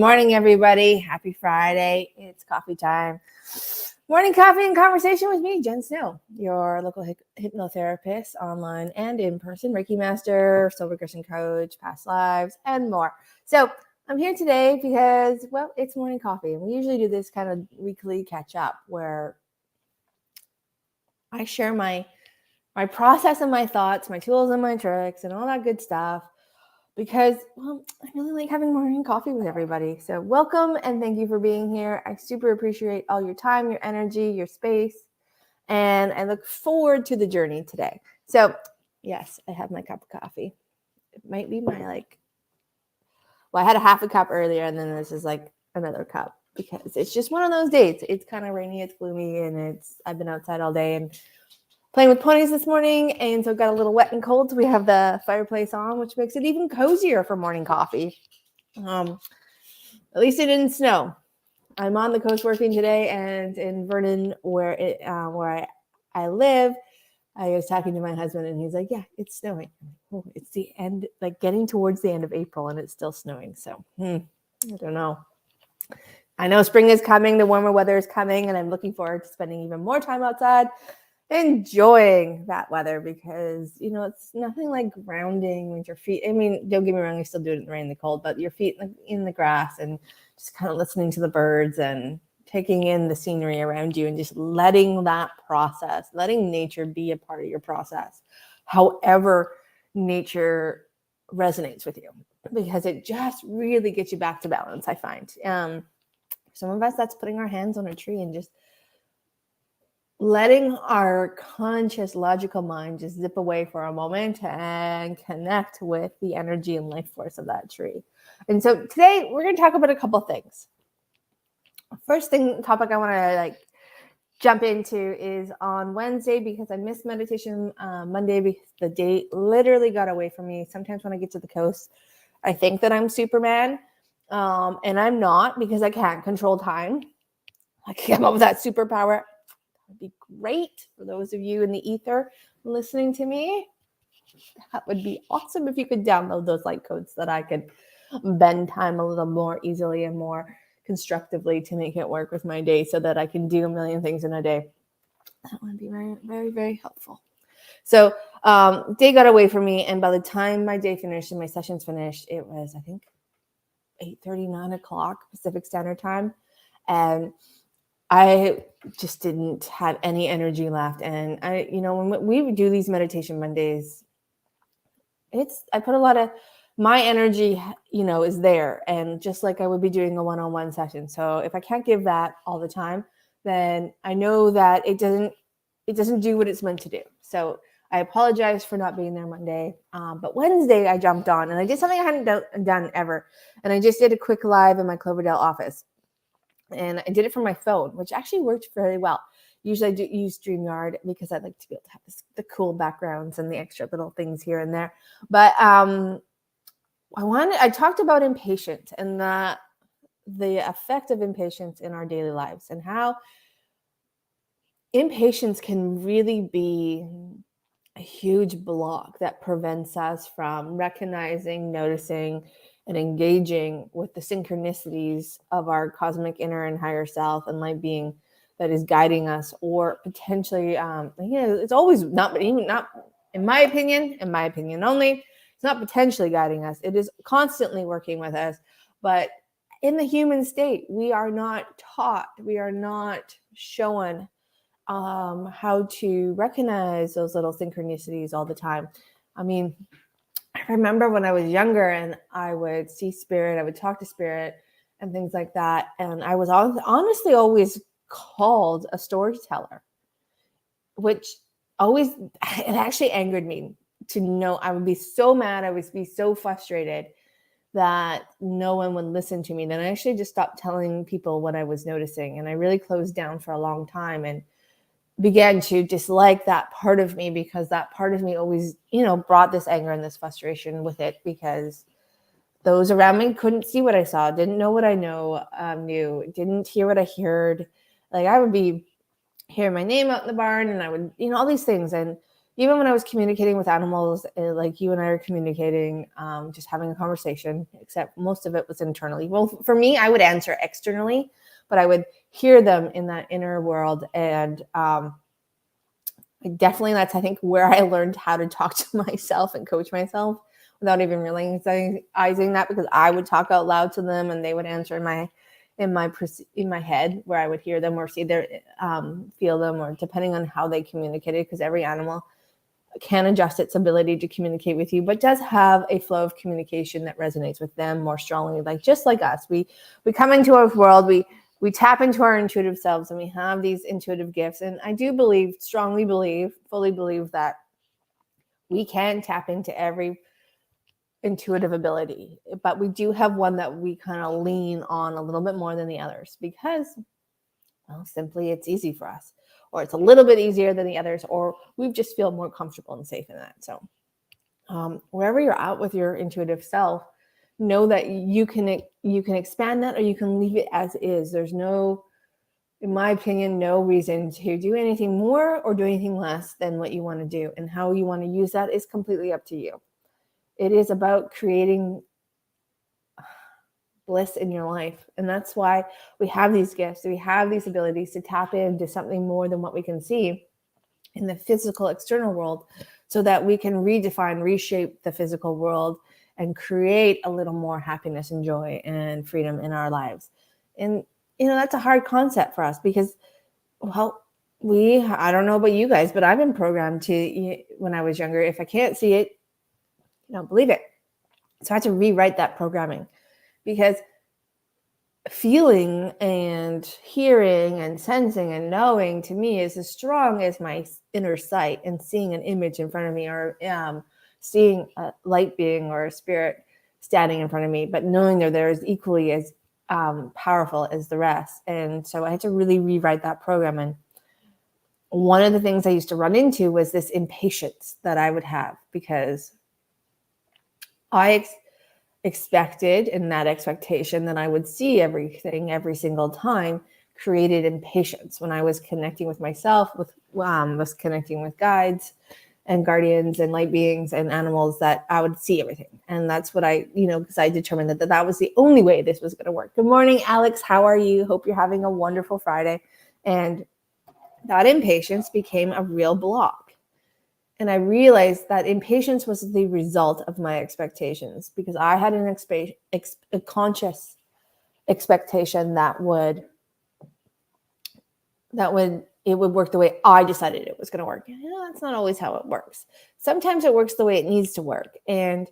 morning, everybody. Happy Friday. It's coffee time. Morning coffee and conversation with me, Jen Snow, your local hypnotherapist, online and in person, Reiki master, soul regression coach, past lives, and more. So I'm here today because, well, it's morning coffee. And we usually do this kind of weekly catch up where I share my process and my thoughts, my tools and my tricks and all that good stuff. Because, well, I really like having morning coffee with everybody. So welcome and thank you for being here. I super appreciate all your time, your energy, your space, and I look forward to the journey today. So yes, I have my cup of coffee. It might be my I had a half a cup earlier and then this is like another cup because it's just one of those days. It's kind of rainy, it's gloomy, and I've been outside all day and playing with ponies this morning, and so got a little wet and cold. So we have the fireplace on, which makes it even cozier for morning coffee. At least it didn't snow. I'm on the coast working today, and in Vernon, where I live, I was talking to my husband, and he's like, "Yeah, it's snowing. Oh, it's the end, like getting towards the end of April, and it's still snowing." So I don't know. I know spring is coming, the warmer weather is coming, and I'm looking forward to spending even more time outside, enjoying that weather, because it's nothing like grounding with your feet. I mean, don't get me wrong, you still do it in the rain and the cold, but your feet in the grass and just kind of listening to the birds and taking in the scenery around you and just letting that process, letting nature be a part of your process, however nature resonates with you, because it just really gets you back to balance. I find some of us, that's putting our hands on a tree and just letting our conscious, logical mind just zip away for a moment and connect with the energy and life force of that tree. And so today we're going to talk about a couple things. First topic I want to jump into is on Wednesday, because I missed meditation Monday because the date literally got away from me. Sometimes when I get to the coast, I think that I'm Superman, and I'm not, because I can't control time. I came up with that superpower. Would be great for those of you in the ether listening to me. That would be awesome if you could download those light codes so that I could bend time a little more easily and more constructively to make it work with my day, so that I can do a million things in a day. That would be very, very, very helpful. So day got away from me, and by the time my day finished and my sessions finished, it was, I think, 8:30, 9 o'clock Pacific Standard Time. And I just didn't have any energy left. And when we do these meditation Mondays, I put a lot of my energy, is there. And just like I would be doing a one-on-one session. So if I can't give that all the time, then I know that it doesn't do what it's meant to do. So I apologize for not being there Monday. But Wednesday I jumped on and I did something I hadn't done ever. And I just did a quick live in my Cloverdale office. And I did it from my phone, which actually worked very well. Usually I do use StreamYard because I like to be able to have the cool backgrounds and the extra little things here and there. But I talked about impatience and the effect of impatience in our daily lives, and how impatience can really be a huge block that prevents us from recognizing, noticing, and engaging with the synchronicities of our cosmic inner and higher self and light being that is guiding us, or potentially, it's always not in my opinion only, it's not potentially guiding us. It is constantly working with us. But in the human state, we are not taught, we are not shown how to recognize those little synchronicities all the time. I mean, I remember when I was younger and I would see spirit, I would talk to spirit and things like that. And I was honestly always called a storyteller, which it actually angered me to know. I would be so mad. I would be so frustrated that no one would listen to me. Then I actually just stopped telling people what I was noticing. And I really closed down for a long time and began to dislike that part of me, because that part of me always, brought this anger and this frustration with it, because those around me couldn't see what I saw, didn't know what I knew, didn't hear what I heard. Like I would be hearing my name out in the barn and I would, all these things. And, even when I was communicating with animals, like you and I are communicating, just having a conversation, except most of it was internally. Well, for me, I would answer externally, but I would hear them in that inner world. And definitely that's, I think, where I learned how to talk to myself and coach myself without even realizing that, because I would talk out loud to them and they would answer in my head, where I would hear them or see their feel them, or depending on how they communicated, because every animal can adjust its ability to communicate with you, but does have a flow of communication that resonates with them more strongly. Like, just like us, we come into our world, we tap into our intuitive selves, and we have these intuitive gifts. And I do strongly believe, fully believe that we can tap into every intuitive ability, but we do have one that we kind of lean on a little bit more than the others, because, well, simply it's easy for us, or it's a little bit easier than the others, or we just feel more comfortable and safe in that. So wherever you're at with your intuitive self, know that you can expand that, or you can leave it as is. There's no, in my opinion, no reason to do anything more or do anything less than what you want to do. And how you want to use that is completely up to you. It is about creating bliss in your life. And that's why we have these gifts. We have these abilities to tap into something more than what we can see in the physical external world, so that we can redefine, reshape the physical world and create a little more happiness and joy and freedom in our lives. And, that's a hard concept for us, because, well, I don't know about you guys, but I've been programmed to, when I was younger, if I can't see it, don't believe it. So I had to rewrite that programming, because feeling and hearing and sensing and knowing, to me, is as strong as my inner sight and seeing an image in front of me, or seeing a light being or a spirit standing in front of me. But knowing they're there is equally as powerful as the rest. And so I had to really rewrite that program. And one of the things I used to run into was this impatience that I would have, because I expected, and that expectation that I would see everything every single time created impatience when I was connecting with myself, was connecting with guides and guardians and light beings and animals, that I would see everything. And that's what I, because I determined that was the only way this was going to work. Good morning, Alex. How are you? Hope you're having a wonderful Friday. And that impatience became a real block. And I realized that impatience was the result of my expectations, because I had a conscious expectation that it would work the way I decided it was going to work. That's not always how it works. Sometimes it works the way it needs to work. And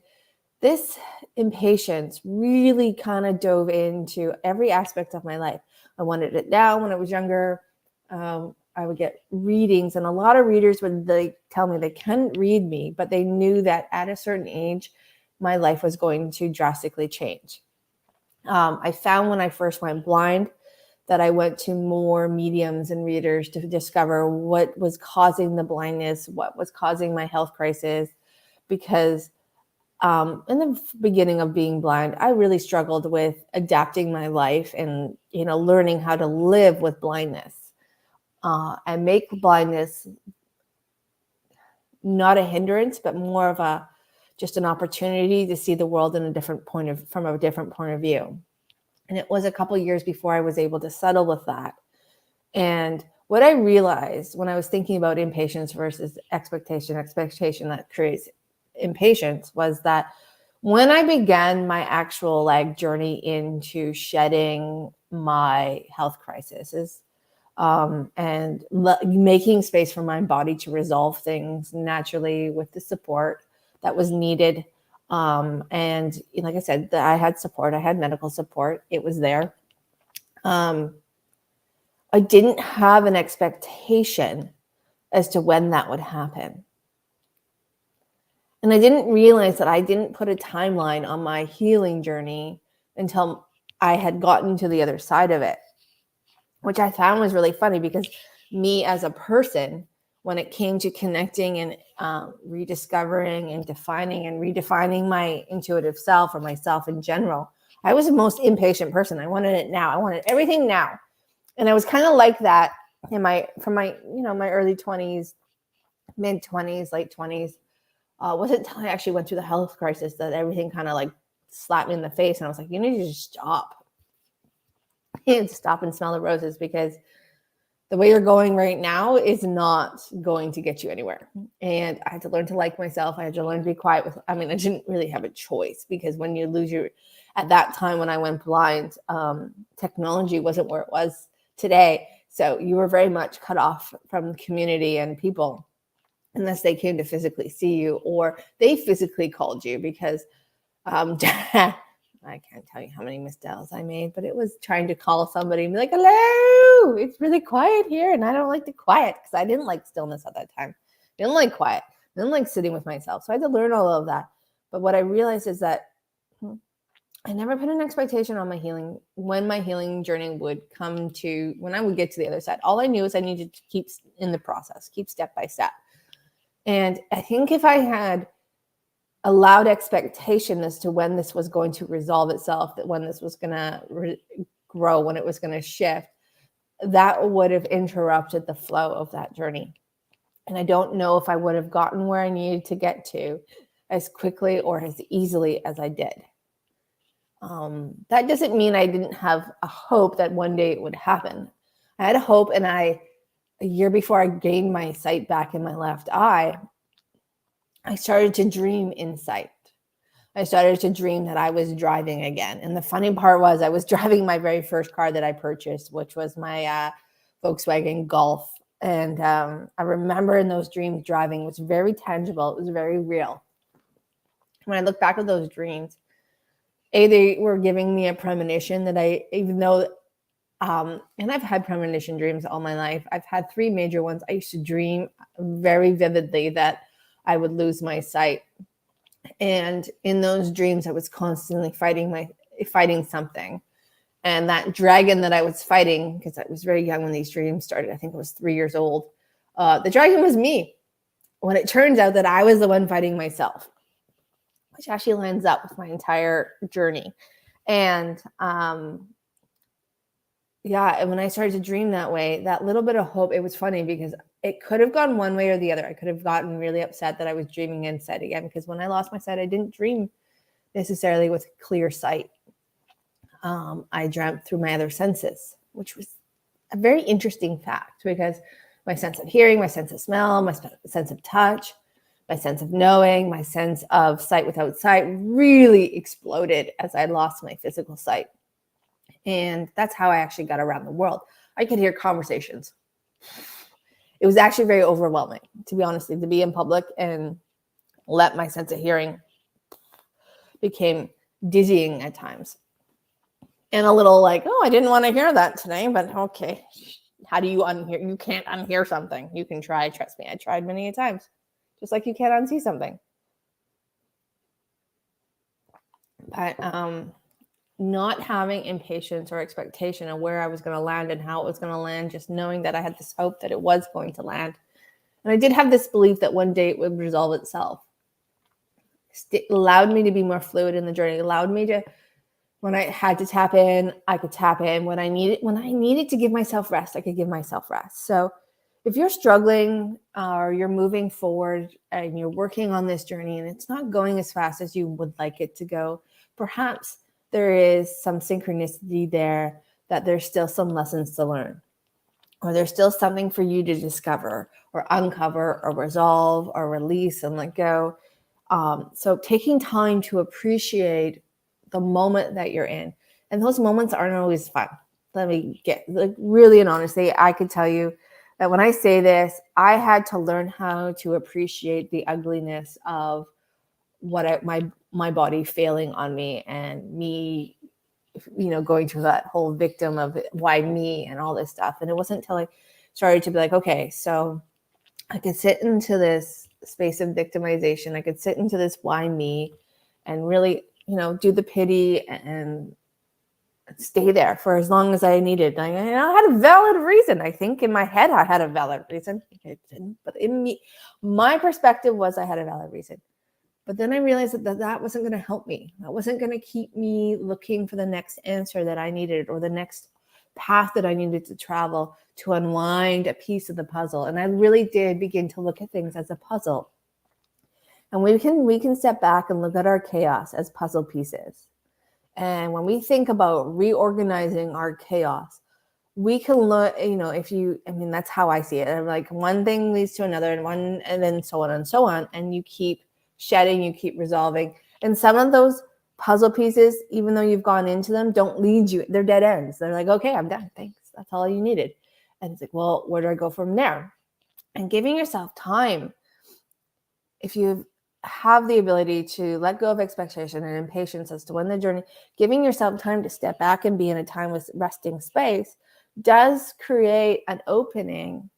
this impatience really kind of dove into every aspect of my life. I wanted it now. When I was younger, I would get readings, and a lot of readers would tell me they couldn't read me, but they knew that at a certain age, my life was going to drastically change. I found when I first went blind that I went to more mediums and readers to discover what was causing the blindness, what was causing my health crisis, because in the beginning of being blind, I really struggled with adapting my life and, learning how to live with blindness. And make blindness not a hindrance, but more of just an opportunity to see the world from a different point of view. And it was a couple of years before I was able to settle with that. And what I realized when I was thinking about impatience versus expectation that creates impatience, was that when I began my actual journey into shedding my health crisis, and making space for my body to resolve things naturally with the support that was needed. And like I said, I had support. I had medical support. It was there. I didn't have an expectation as to when that would happen. And I didn't realize that I didn't put a timeline on my healing journey until I had gotten to the other side of it, which I found was really funny, because me as a person, when it came to connecting and rediscovering and defining and redefining my intuitive self, or myself in general, I was the most impatient person. I wanted it now. I wanted everything now. And I was kind of like that from my early 20s mid-20s, late 20s. Wasn't until I actually went through the health crisis that everything kind of like slapped me in the face. And I was like, you need to just stop. You need to stop and smell the roses, because the way you're going right now is not going to get you anywhere. And I had to learn to like myself. I had to learn to be quiet with, I didn't really have a choice, because when you lose at that time when I went blind, technology wasn't where it was today. So you were very much cut off from the community and people, unless they came to physically see you or they physically called you, because I can't tell you how many misdials I made, but it was trying to call somebody and be like, hello, it's really quiet here. And I don't like the quiet, because I didn't like stillness at that time. I didn't like quiet. I didn't like sitting with myself. So I had to learn all of that. But what I realized is that I never put an expectation on my healing, when my healing journey would come to, when I would get to the other side. All I knew is I needed to keep in the process, keep step by step. And I think if I had allowed expectation as to when this was going to resolve itself, that when this was going to grow, when it was going to shift, that would have interrupted the flow of that journey. And I don't know if I would have gotten where I needed to get to as quickly or as easily as I did. That doesn't mean I didn't have a hope that one day it would happen. I had a hope, and a year before I gained my sight back in my left eye, I started to dream insight. I started to dream that I was driving again. And the funny part was, I was driving my very first car that I purchased, which was my Volkswagen Golf. And I remember in those dreams driving. It was very tangible. It was very real. When I look back at those dreams, they were giving me a premonition that even though, and I've had premonition dreams all my life. I've had 3 major ones. I used to dream very vividly that I would lose my sight. And in those dreams, I was constantly fighting something. And that dragon that I was fighting, because I was very young when these dreams started, I think I was 3 years old. The dragon was me. When it turns out that I was the one fighting myself, which actually lines up with my entire journey. And and when I started to dream that way, that little bit of hope, it was funny because it could have gone one way or the other. I could have gotten really upset that I was dreaming insight again, because when I lost my sight, I didn't dream necessarily with clear sight. I dreamt through my other senses, which was a very interesting fact, because my sense of hearing, my sense of smell, my sense of touch, my sense of knowing, my sense of sight without sight really exploded as I lost my physical sight. And that's how I actually got around the world. I could hear conversations. It was actually very overwhelming, to be honest, to be in public and let my sense of hearing became dizzying at times. And a little like, oh, I didn't want to hear that today, but okay. How do you unhear? You can't unhear something. You can try. Trust me, I tried many times. Just like you can't unsee something. But not having impatience or expectation of where I was going to land and how it was going to land, just knowing that I had this hope that it was going to land. And I did have this belief that one day it would resolve itself. It allowed me to be more fluid in the journey. It allowed me to, when I had to tap in, I could tap in. When I needed to give myself rest, I could give myself rest. So if you're struggling or you're moving forward and you're working on this journey and it's not going as fast as you would like it to go, perhaps there is some synchronicity there, that there's still some lessons to learn, or there's still something for you to discover or uncover or resolve or release and let go. So taking time to appreciate the moment that you're in. And those moments aren't always fun. Let me get really and honestly, I could tell you that when I say this, I had to learn how to appreciate the ugliness of what my body failing on me, and me, going through that whole victim of why me and all this stuff. And it wasn't until I started to be like, okay, so I could sit into this space of victimization. I could sit into this why me, and really, do the pity and stay there for as long as I needed. I had a valid reason. I think in my head, I had a valid reason. I didn't, but in me, my perspective was I had a valid reason. But then I realized that wasn't going to help me. That wasn't going to keep me looking for the next answer that I needed, or the next path that I needed to travel to unwind a piece of the puzzle. And I really did begin to look at things as a puzzle. And we can step back and look at our chaos as puzzle pieces. And when we think about reorganizing our chaos, we can look, that's how I see it. I'm like, one thing leads to another and then so on and so on. And you keep shedding, you keep resolving. And some of those puzzle pieces, even though you've gone into them, don't lead you. They're dead ends. They're like, okay, I'm done. Thanks. That's all you needed. And it's like, well, where do I go from there? And giving yourself time. If you have the ability to let go of expectation and impatience as to when the journey, giving yourself time to step back and be in a time with resting space does create an opening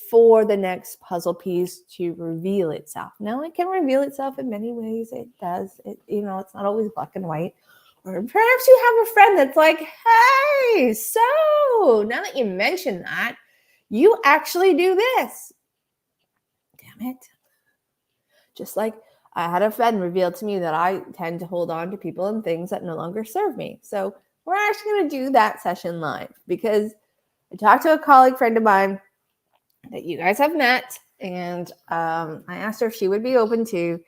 for the next puzzle piece to reveal itself. Now, it can reveal itself in many ways. It does. It's not always black and white. Or perhaps you have a friend that's like, hey, so now that you mention that, you actually do this. Damn it. Just like I had a friend reveal to me that I tend to hold on to people and things that no longer serve me. So we're actually going to do that session live because I talked to a colleague friend of mine that you guys have met, and I asked her if she would be open to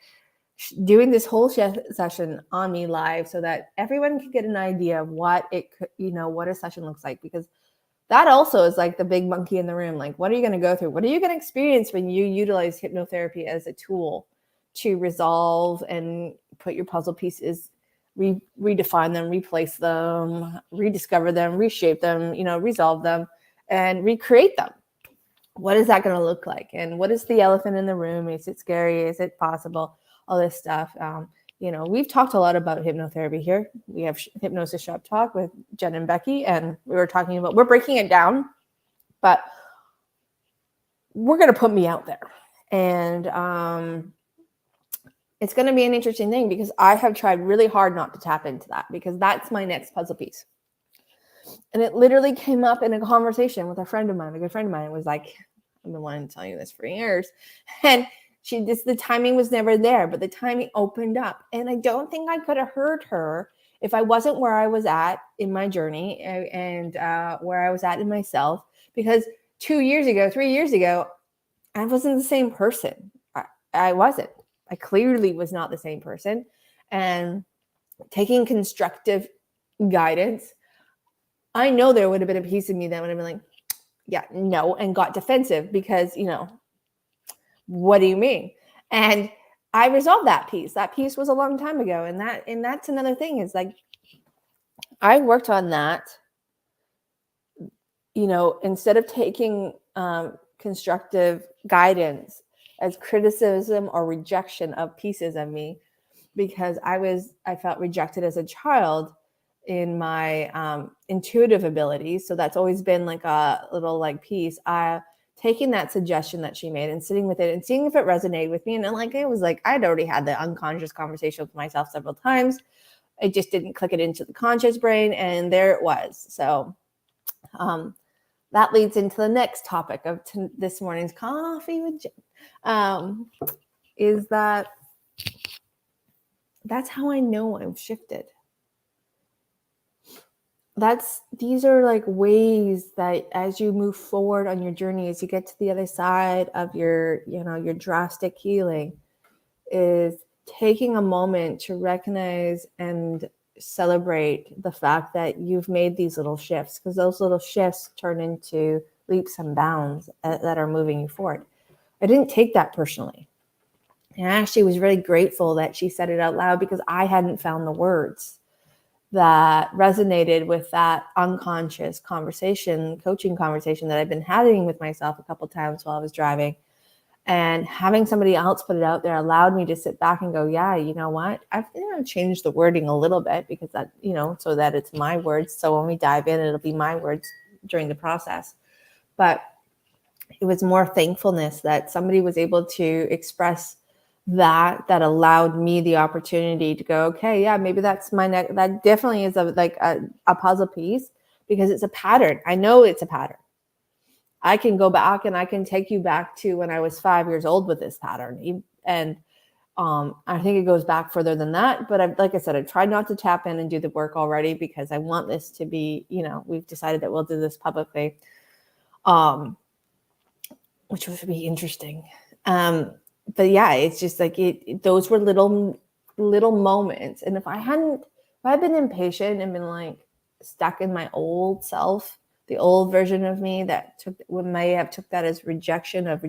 doing this whole session on me live so that everyone could get an idea of what it could, what a session looks like, because that also is like the big monkey in the room. Like, what are you going to go through? What are you going to experience when you utilize hypnotherapy as a tool to resolve and put your puzzle pieces, redefine them, replace them, rediscover them, reshape them, resolve them, and recreate them? What is that going to look like? And what is the elephant in the room? Is it scary? Is it possible? All this stuff. We've talked a lot about hypnotherapy here. We have Hypnosis Shop Talk with Jen and Becky, and we're breaking it down, but we're going to put me out there. And it's going to be an interesting thing because I have tried really hard not to tap into that, because that's my next puzzle piece. And it literally came up in a conversation with a friend of mine. A good friend of mine was like, I've been wanting to tell you this for years. And the timing was never there, but the timing opened up. And I don't think I could have heard her if I wasn't where I was at in my journey and where I was at in myself. Because 3 years ago, I wasn't the same person. I wasn't. I clearly was not the same person. And taking constructive guidance, I know there would have been a piece of me that would have been like, yeah, no, and got defensive because, what do you mean? And I resolved that piece. That piece was a long time ago. And that's another thing is like, I worked on that, instead of taking constructive guidance as criticism or rejection of pieces of me, because I felt rejected as a child in my intuitive abilities. So that's always been like a little like piece. Taking that suggestion that she made and sitting with it and seeing if it resonated with me. And it was like, I'd already had the unconscious conversation with myself several times. I just didn't click it into the conscious brain. And there it was. So that leads into the next topic of this morning's Coffee with Jen. Is that's how I know I've shifted. These are like ways that as you move forward on your journey, as you get to the other side of your drastic healing, is taking a moment to recognize and celebrate the fact that you've made these little shifts, because those little shifts turn into leaps and bounds that are moving you forward. I didn't take that personally. And I actually was really grateful that she said it out loud, because I hadn't found the words that resonated with that unconscious coaching conversation that I've been having with myself a couple times while I was driving. And having somebody else put it out there allowed me to sit back and go, yeah, you know what? I've changed the wording a little bit, because that, so that it's my words. So when we dive in, it'll be my words during the process. But it was more thankfulness that somebody was able to express that allowed me the opportunity to go, okay, yeah, maybe that's my next. That definitely is a puzzle piece, because it's a pattern. I know it's a pattern. I can go back and I can take you back to when I was 5 years old with this pattern. And I think it goes back further than that. But like I said, I've tried not to tap in and do the work already, because I want this to be, we've decided that we'll do this publicly. which would be interesting. But yeah, it's just like those were little moments. And if I'd been impatient and been like stuck in my old self, the old version of me that may have took that as rejection of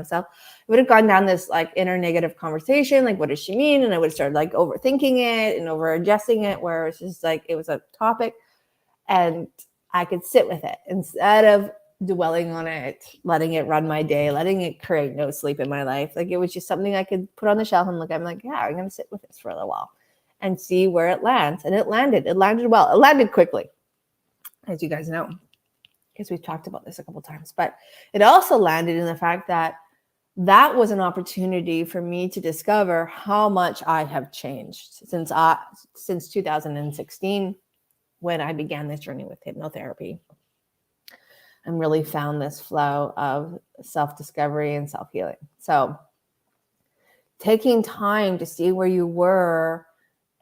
self, I would have gone down this like inner negative conversation. Like, what does she mean? And I would have started like overthinking it and over adjusting it, where it's just like, it was a topic and I could sit with it instead of dwelling on it, letting it run my day, letting it create no sleep in my life. Like, it was just something I could put on the shelf and look at. I'm like, yeah, I'm going to sit with this for a little while and see where it lands. And it landed well. It landed quickly, as you guys know, because we've talked about this a couple times. But it also landed in the fact that was an opportunity for me to discover how much I have changed since 2016, when I began this journey with hypnotherapy and really found this flow of self-discovery and self-healing. So taking time to see where you were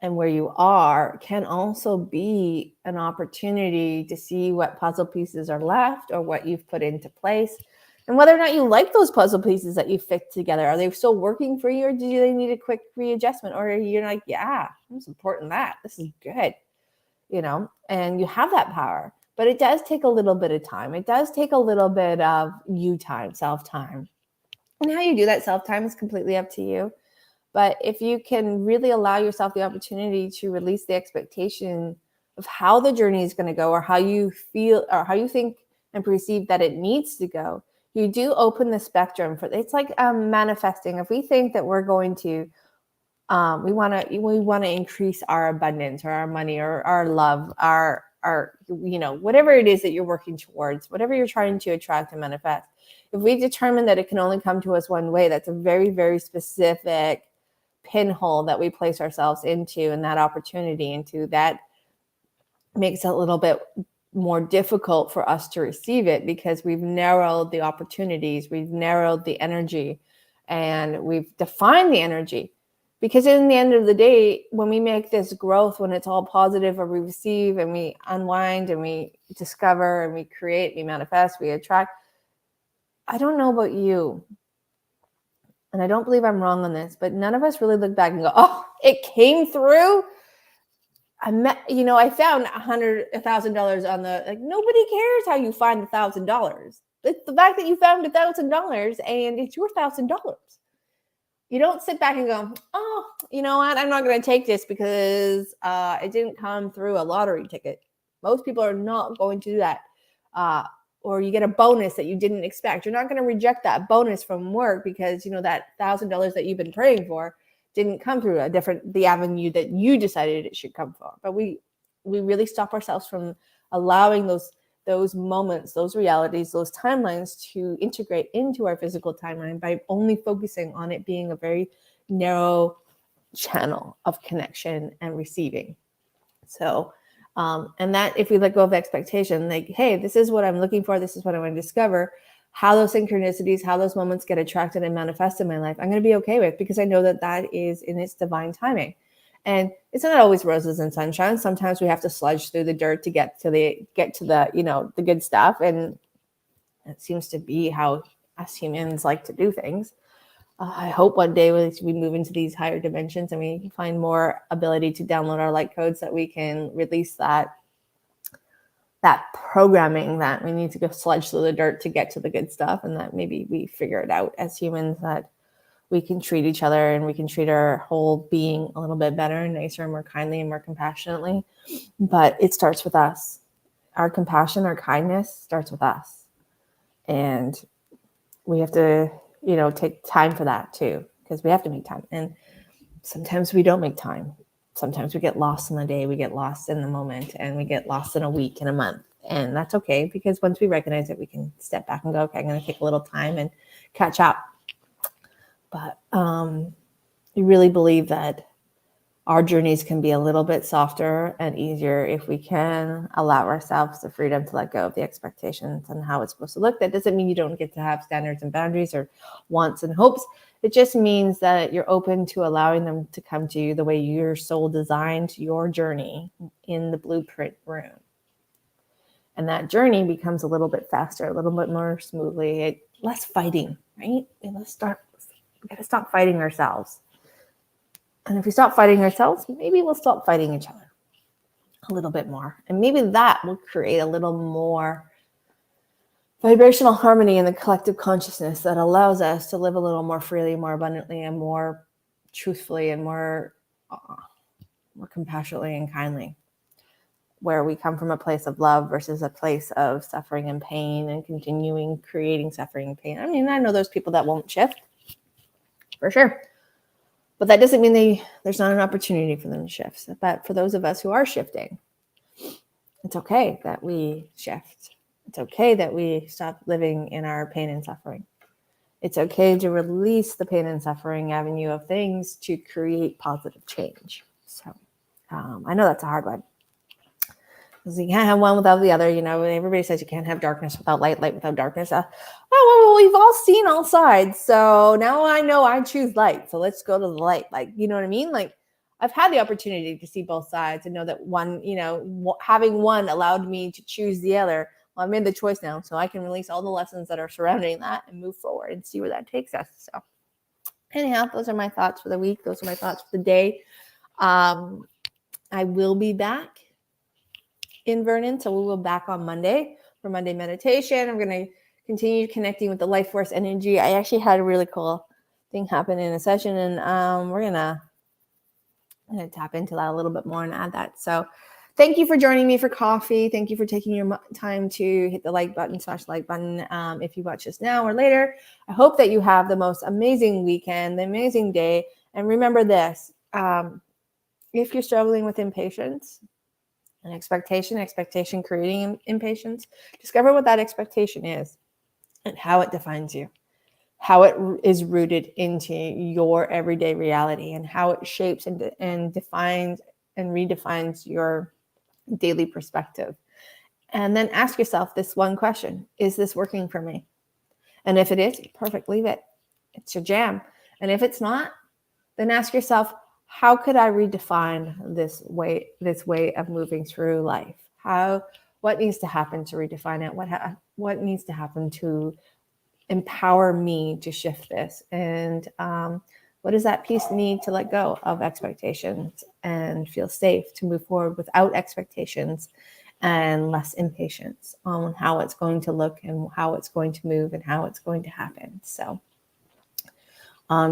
and where you are can also be an opportunity to see what puzzle pieces are left or what you've put into place, and whether or not you like those puzzle pieces that you fit together. Are they still working for you, or do they need a quick readjustment? Or you're like, yeah, I'm supporting that. This is good, and you have that power. But it does take a little bit of time. It does take a little bit of you time, self-time. And how you do that self-time is completely up to you. But if you can really allow yourself the opportunity to release the expectation of how the journey is going to go, or how you feel, or how you think and perceive that it needs to go, you do open the spectrum for it's like manifesting. If we think that we're going to we want to increase our abundance, or our money, or our love, our whatever it is that you're working towards, whatever you're trying to attract and manifest. If we determine that it can only come to us one way, that's a very, very specific pinhole that we place ourselves into, and that opportunity into, that makes it a little bit more difficult for us to receive it, because we've narrowed the opportunities, we've narrowed the energy, and we've defined the energy. Because in the end of the day, when we make this growth, when it's all positive, or we receive and we unwind and we discover and we create, we manifest, we attract. I don't know about you, and I don't believe I'm wrong on this, but none of us really look back and go, oh, it came through. I found $1,000 on the, like, nobody cares how you find $1,000. It's the fact that you found $1,000 and it's your $1,000. You don't sit back and go, oh, you know what? I'm not going to take this because it didn't come through a lottery ticket. Most people are not going to do that. Or you get a bonus that you didn't expect. You're not going to reject that bonus from work because, that $1,000 that you've been praying for didn't come through the avenue that you decided it should come from. But we really stop ourselves from allowing those moments, those realities, those timelines to integrate into our physical timeline by only focusing on it being a very narrow channel of connection and receiving. So, and that if we let go of expectation, like, hey, this is what I'm looking for, this is what I want to discover, how those synchronicities, how those moments get attracted and manifest in my life, I'm going to be okay with, because I know that is in its divine timing. And it's not always roses and sunshine. Sometimes we have to sludge through the dirt to get to the the good stuff. And it seems to be how us humans like to do things. I hope one day we move into these higher dimensions and we find more ability to download our light codes, that we can release that programming that we need to go sludge through the dirt to get to the good stuff. And that maybe we figure it out as humans, that we can treat each other and we can treat our whole being a little bit better and nicer and more kindly and more compassionately. But it starts with us. Our compassion, our kindness starts with us. And we have to, take time for that too, because we have to make time. And sometimes we don't make time. Sometimes we get lost in the day, we get lost in the moment, and we get lost in a week and a month. And that's okay, because once we recognize it, we can step back and go, okay, I'm going to take a little time and catch up. But I really believe that our journeys can be a little bit softer and easier if we can allow ourselves the freedom to let go of the expectations and how it's supposed to look. That doesn't mean you don't get to have standards and boundaries or wants and hopes. It just means that you're open to allowing them to come to you the way your soul designed your journey in the blueprint room. And that journey becomes a little bit faster, a little bit more smoothly, less fighting, right? We got to stop fighting ourselves. And if we stop fighting ourselves, maybe we'll stop fighting each other a little bit more. And maybe that will create a little more vibrational harmony in the collective consciousness that allows us to live a little more freely, more abundantly, and more truthfully, and more compassionately and kindly, where we come from a place of love versus a place of suffering and pain and continuing creating suffering and pain. I mean, I know there's people that won't shift, for sure. But that doesn't mean there's not an opportunity for them to shift. But for those of us who are shifting, it's okay that we shift. It's okay that we stop living in our pain and suffering. It's okay to release the pain and suffering avenue of things to create positive change. So I know that's a hard one. Because you can't have one without the other. You know, everybody says you can't have darkness without light, light without darkness. Well, we've all seen all sides. So now I know I choose light. So let's go to the light. Like, you know what I mean? Like, I've had the opportunity to see both sides and know that one, you know, having one allowed me to choose the other. Well, I made the choice now, so I can release all the lessons that are surrounding that and move forward and see where that takes us. So anyhow, those are my thoughts for the week. Those are my thoughts for the day. I will be back in Vernon, so we will back on Monday for Monday meditation. I'm going to continue connecting with the life force energy. I actually had a really cool thing happen in a session, and we're gonna tap into that a little bit more and add that. So thank you for joining me for coffee. Thank you for taking your time to hit the like button /like button if you watch this now or later. I hope that you have the most amazing weekend, the amazing day. And remember this, if you're struggling with impatience and expectation creating impatience, discover what that expectation is and how it defines you, how it is rooted into your everyday reality, and how it shapes and defines and redefines your daily perspective. And then ask yourself this one question: is this working for me? And if it is, perfect, leave it. It's your jam. And if it's not, then ask yourself, how could I redefine this way of moving through life? What needs to happen to redefine it? What needs to happen to empower me to shift this? And what does that piece need to let go of expectations and feel safe to move forward without expectations and less impatience on how it's going to look and how it's going to move and how it's going to happen? So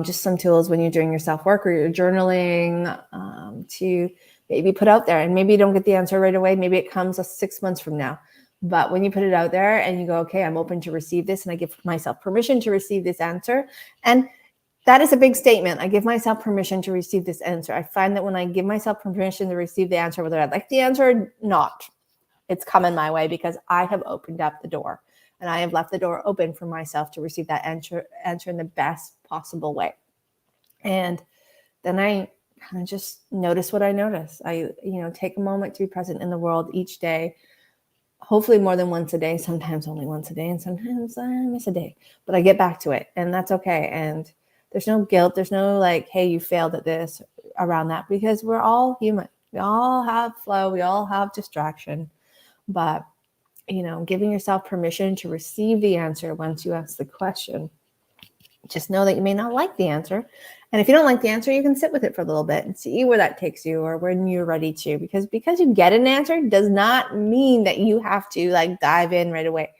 just some tools when you're doing your self-work or you're journaling to maybe put out there. And maybe you don't get the answer right away. Maybe it comes 6 months from now. But when you put it out there and you go, okay, I'm open to receive this, and I give myself permission to receive this answer. And that is a big statement. I give myself permission to receive this answer. I find that when I give myself permission to receive the answer, whether I like the answer or not, it's coming my way because I have opened up the door. And I have left the door open for myself to receive that answer in the best possible way. And then I kind of just notice what I notice. I, take a moment to be present in the world each day, hopefully more than once a day, sometimes only once a day, and sometimes I miss a day. But I get back to it, and that's okay. And there's no guilt. There's no like, hey, you failed at this around that, because we're all human. We all have flow. We all have distraction. But giving yourself permission to receive the answer once you ask the question. Just know that you may not like the answer. And if you don't like the answer, you can sit with it for a little bit and see where that takes you, or when you're ready to. Because you get an answer does not mean that you have to dive in right away.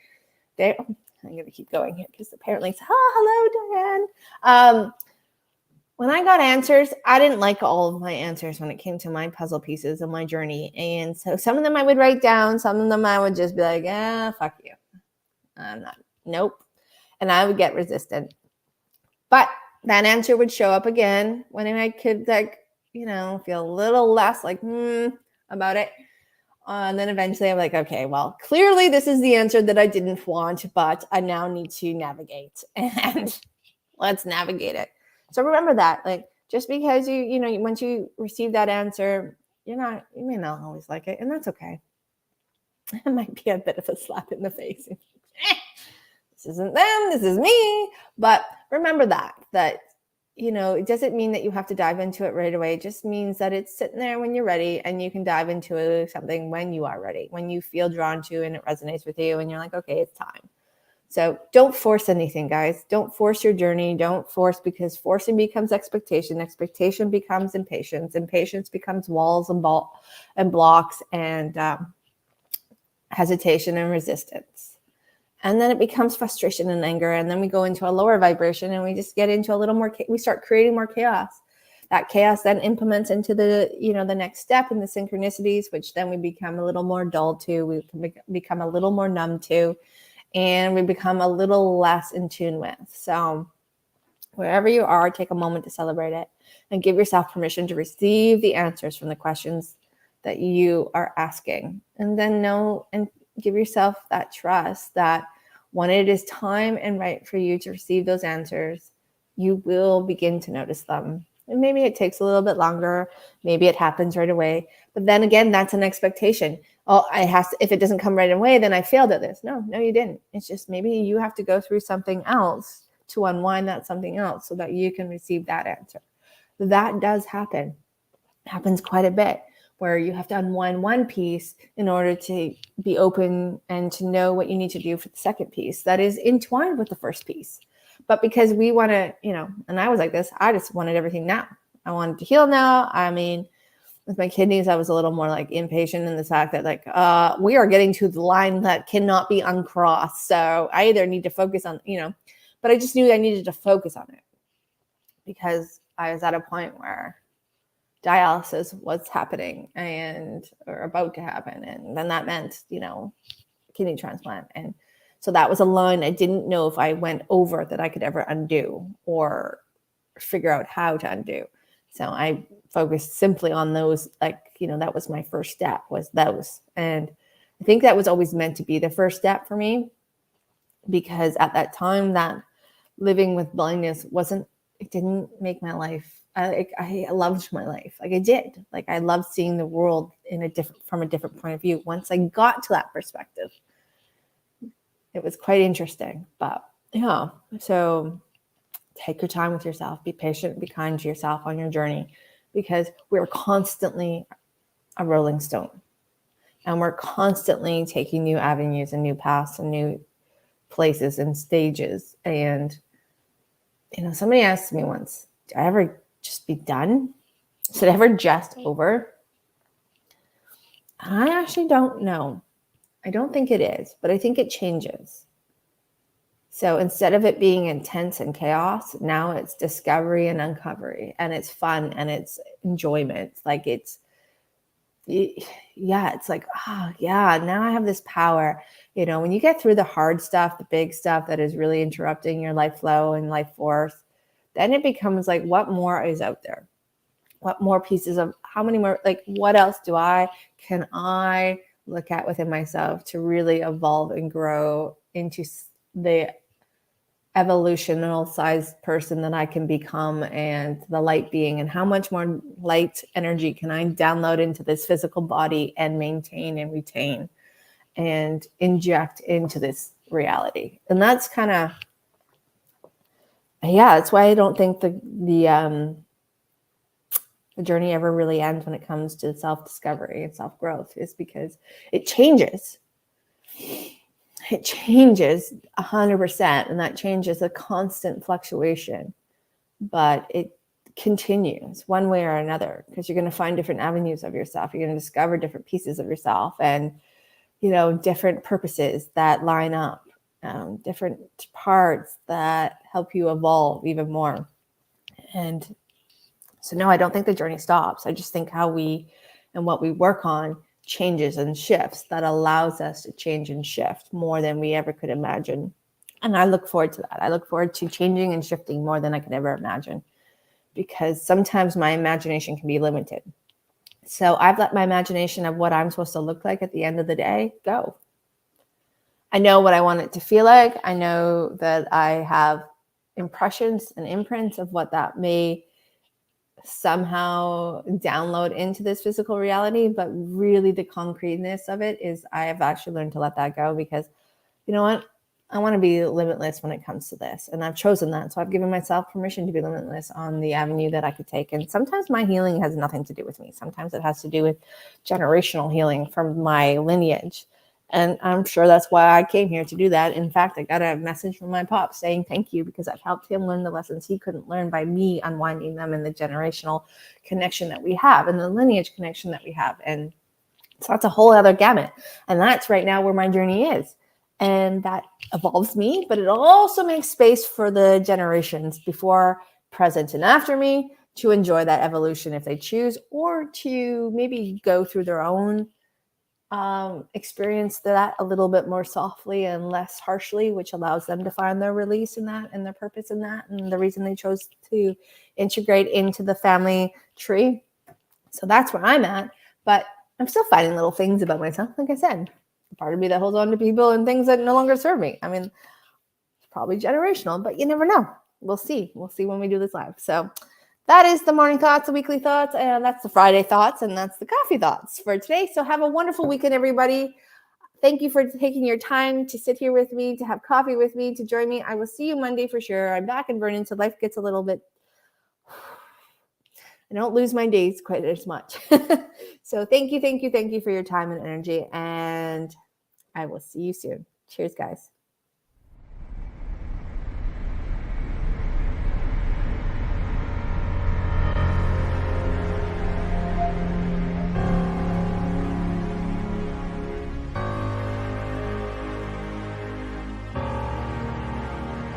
I'm going to keep going here because apparently it's, hello, Diane. When I got answers, I didn't like all of my answers when it came to my puzzle pieces of my journey. And so some of them I would write down. Some of them I would just be like, fuck you. I'm not, nope. And I would get resistant. But that answer would show up again when I could feel a little less about it. And then eventually I'm like, okay, well, clearly this is the answer that I didn't want, but I now need to navigate. And let's navigate it. So remember that, just because once you receive that answer, you may not always like it, and that's okay. It might be a bit of a slap in the face. This isn't them, this is me. But remember that it doesn't mean that you have to dive into it right away. It just means that it's sitting there when you're ready, and you can dive into something when you are ready, when you feel drawn to and it resonates with you and you're like, okay, it's time. So don't force anything, guys. Don't force your journey. Don't force, because forcing becomes expectation. Expectation becomes impatience. Impatience becomes walls and blocks and hesitation and resistance. And then it becomes frustration and anger. And then we go into a lower vibration and we just get into a little more, we start creating more chaos. That chaos then implements into the next step in the synchronicities, which then we become a little more dull to, we can become a little more numb to, and we become a little less in tune with. So wherever you are, take a moment to celebrate it and give yourself permission to receive the answers from the questions that you are asking. And then know and give yourself that trust that when it is time and right for you to receive those answers, you will begin to notice them. And maybe it takes a little bit longer. Maybe it happens right away. But then again, that's an expectation. Oh, if it doesn't come right away, then I failed at this. No, you didn't. It's just maybe you have to go through something else to unwind that something else so that you can receive that answer. That does happen. It happens quite a bit, where you have to unwind one piece in order to be open and to know what you need to do for the second piece that is entwined with the first piece. But because we want to, and I was like this, I just wanted everything now. I wanted to heal now. I mean, with my kidneys, I was a little more like impatient in the fact that we are getting to the line that cannot be uncrossed. So I either need to focus on, but I just knew I needed to focus on it because I was at a point where dialysis was happening or about to happen. And then that meant, kidney transplant. And so that was a line I didn't know if I went over that I could ever undo or figure out how to undo. So I focused simply on those, that was my first step, was those. And I think that was always meant to be the first step for me, because at that time, that living with blindness it didn't make my life. I loved my life. I did. I loved seeing the world from a different point of view. Once I got to that perspective, it was quite interesting. But yeah, so take your time with yourself. Be patient. Be kind to yourself on your journey, because we're constantly a rolling stone, and we're constantly taking new avenues and new paths and new places and stages. And somebody asked me once, "Do I ever just be done? Is it ever just over?" I actually don't know. I don't think it is, but I think it changes. So instead of it being intense and chaos, now it's discovery and uncovery, and it's fun and it's enjoyment. It's like, now I have this power. When you get through the hard stuff, the big stuff that is really interrupting your life flow and life force, then it becomes like, what more is out there? What more pieces of, how many more, what else can I look at within myself to really evolve and grow into the evolutional sized person that I can become, and the light being, and how much more light energy can I download into this physical body and maintain and retain and inject into this reality. And that's kind of, that's why I don't think the journey ever really ends when it comes to self-discovery and self-growth, is because it changes. It changes 100%, and that change is a constant fluctuation, but it continues one way or another, because you're going to find different avenues of yourself. You're going to discover different pieces of yourself, and different purposes that line up, different parts that help you evolve even more. And so no, I don't think the journey stops. I just think how we and what we work on changes and shifts, that allows us to change and shift more than we ever could imagine. And I look forward to that. I look forward to changing and shifting more than I could ever imagine, because sometimes my imagination can be limited. So I've let my imagination of what I'm supposed to look like at the end of the day go. I know what I want it to feel like. I know that I have impressions and imprints of what that may somehow download into this physical reality, but really the concreteness of it is, I have actually learned to let that go, because you know what? I want to be limitless when it comes to this. And I've chosen that. So I've given myself permission to be limitless on the avenue that I could take. And sometimes my healing has nothing to do with me. Sometimes it has to do with generational healing from my lineage. And I'm sure that's why I came here to do that. In fact, I got a message from my pop saying thank you because I've helped him learn the lessons he couldn't learn by me unwinding them in the generational connection that we have and the lineage connection that we have. And so that's a whole other gamut. And that's right now where my journey is. And that evolves me, but it also makes space for the generations before, present, and after me to enjoy that evolution if they choose, or to maybe go through their own experience that a little bit more softly and less harshly, which allows them to find their release in that and their purpose in that and the reason they chose to integrate into the family tree. So that's where I'm at. But I'm still finding little things about myself. Like I said, the part of me that holds on to people and things that no longer serve me. I mean, it's probably generational, but you never know. We'll see. We'll see when we do this live. So that is the morning thoughts, the weekly thoughts, and that's the Friday thoughts, and that's the coffee thoughts for today. So have a wonderful weekend, everybody. Thank you for taking your time to sit here with me, to have coffee with me, to join me. I will see you Monday for sure. I'm back in Vernon, so life gets a little bit I don't lose my days quite as much. So thank you for your time and energy. And I will see you soon. Cheers, guys.